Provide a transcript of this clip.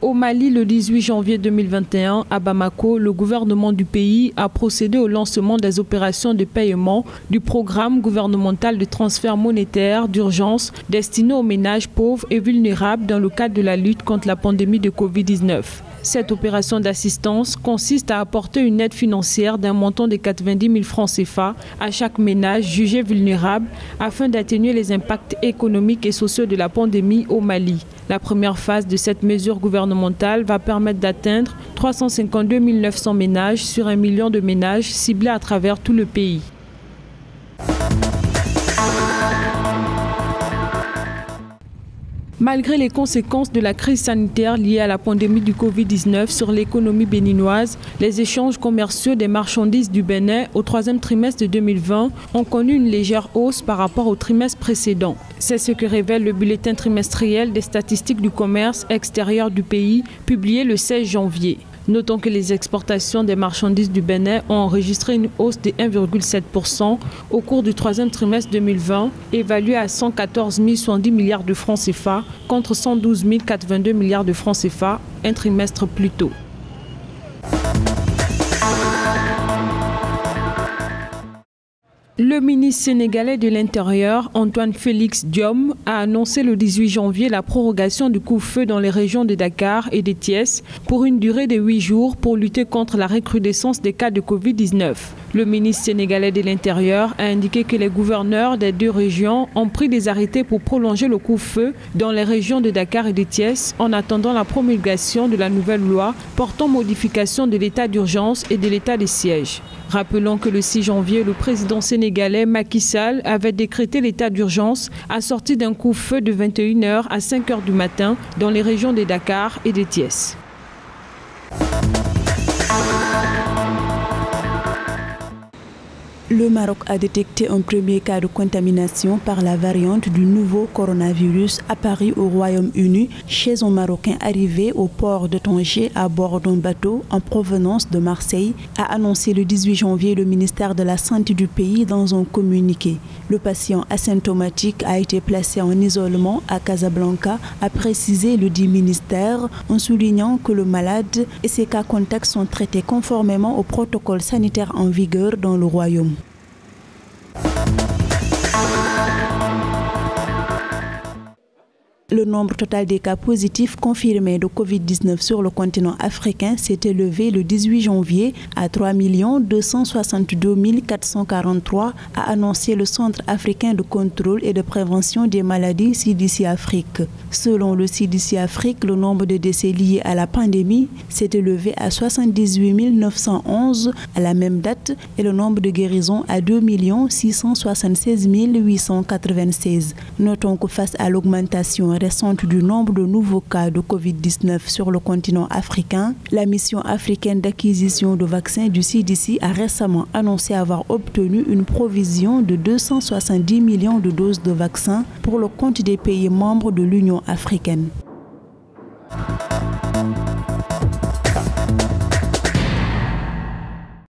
Au Mali, le 18 janvier 2021, à Bamako, le gouvernement du pays a procédé au lancement des opérations de paiement du programme gouvernemental de transfert monétaire d'urgence destiné aux ménages pauvres et vulnérables dans le cadre de la lutte contre la pandémie de Covid-19. Cette opération d'assistance consiste à apporter une aide financière d'un montant de 90 000 francs CFA à chaque ménage jugé vulnérable afin d'atténuer les impacts économiques et sociaux de la pandémie au Mali. La première phase de cette mesure gouvernementale va permettre d'atteindre 352 900 ménages sur 1 million de ménages ciblés à travers tout le pays. Malgré les conséquences de la crise sanitaire liée à la pandémie du Covid-19 sur l'économie béninoise, les échanges commerciaux des marchandises du Bénin au troisième trimestre de 2020 ont connu une légère hausse par rapport au trimestre précédent. C'est ce que révèle le bulletin trimestriel des statistiques du commerce extérieur du pays, publié le 16 janvier. Notons que les exportations des marchandises du Bénin ont enregistré une hausse de 1,7% au cours du troisième trimestre 2020, évaluée à 114 070 milliards de francs CFA contre 112 082 milliards de francs CFA un trimestre plus tôt. Le ministre sénégalais de l'Intérieur, Antoine Félix Diome, a annoncé le 18 janvier la prorogation du couvre-feu dans les régions de Dakar et de Thiès pour une durée de 8 jours pour lutter contre la recrudescence des cas de Covid-19. Le ministre sénégalais de l'Intérieur a indiqué que les gouverneurs des deux régions ont pris des arrêtés pour prolonger le couvre-feu dans les régions de Dakar et de Thiès en attendant la promulgation de la nouvelle loi portant modification de l'état d'urgence et de l'état de siège. Rappelons que le 6 janvier, le président sénégalais Macky Sall avait décrété l'état d'urgence assorti d'un couvre-feu de 21 h à 5 h du matin dans les régions de Dakar et de Thiès. Le Maroc a détecté un premier cas de contamination par la variante du nouveau coronavirus apparu au Royaume-Uni chez un Marocain arrivé au port de Tanger à bord d'un bateau en provenance de Marseille, a annoncé le 18 janvier le ministère de la Santé du pays dans un communiqué. Le patient asymptomatique a été placé en isolement à Casablanca, a précisé le dit ministère, en soulignant que le malade et ses cas contacts sont traités conformément au protocole sanitaire en vigueur dans le Royaume. Le nombre total des cas positifs confirmés de Covid-19 sur le continent africain s'est élevé le 18 janvier à 3 262 443, a annoncé le Centre africain de contrôle et de prévention des maladies CDC Afrique. Selon le CDC Afrique, le nombre de décès liés à la pandémie s'est élevé à 78 911 à la même date et le nombre de guérisons à 2 676 896. Notons que face à l'augmentation récente du nombre de nouveaux cas de Covid-19 sur le continent africain, la mission africaine d'acquisition de vaccins du CDC a récemment annoncé avoir obtenu une provision de 270 millions de doses de vaccins pour le compte des pays membres de l'Union africaine.